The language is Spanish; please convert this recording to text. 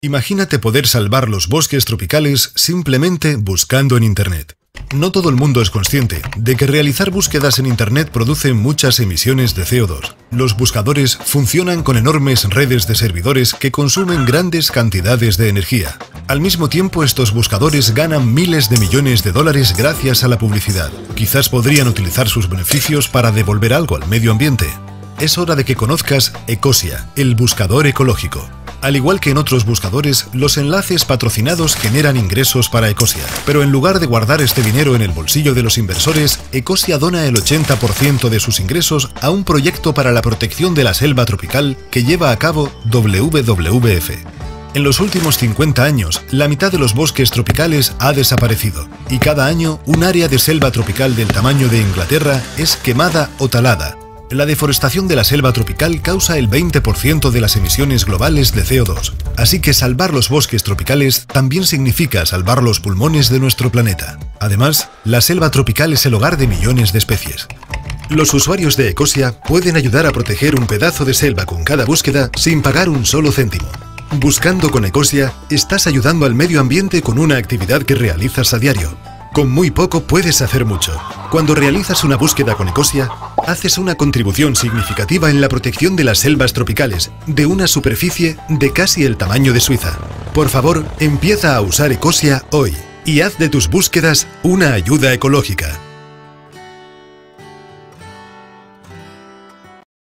Imagínate poder salvar los bosques tropicales simplemente buscando en Internet. No todo el mundo es consciente de que realizar búsquedas en Internet produce muchas emisiones de CO2. Los buscadores funcionan con enormes redes de servidores que consumen grandes cantidades de energía. Al mismo tiempo, estos buscadores ganan miles de millones de dólares gracias a la publicidad. Quizás podrían utilizar sus beneficios para devolver algo al medio ambiente. Es hora de que conozcas Ecosia, el buscador ecológico. Al igual que en otros buscadores, los enlaces patrocinados generan ingresos para Ecosia. Pero en lugar de guardar este dinero en el bolsillo de los inversores, Ecosia dona el 80% de sus ingresos a un proyecto para la protección de la selva tropical que lleva a cabo WWF. En los últimos 50 años, la mitad de los bosques tropicales ha desaparecido, y cada año un área de selva tropical del tamaño de Inglaterra es quemada o talada. La deforestación de la selva tropical causa el 20% de las emisiones globales de CO2, así que salvar los bosques tropicales también significa salvar los pulmones de nuestro planeta. Además, la selva tropical es el hogar de millones de especies. Los usuarios de Ecosia pueden ayudar a proteger un pedazo de selva con cada búsqueda sin pagar un solo céntimo. Buscando con Ecosia, estás ayudando al medio ambiente con una actividad que realizas a diario. Con muy poco puedes hacer mucho. Cuando realizas una búsqueda con Ecosia, haces una contribución significativa en la protección de las selvas tropicales, de una superficie de casi el tamaño de Suiza. Por favor, empieza a usar Ecosia hoy y haz de tus búsquedas una ayuda ecológica.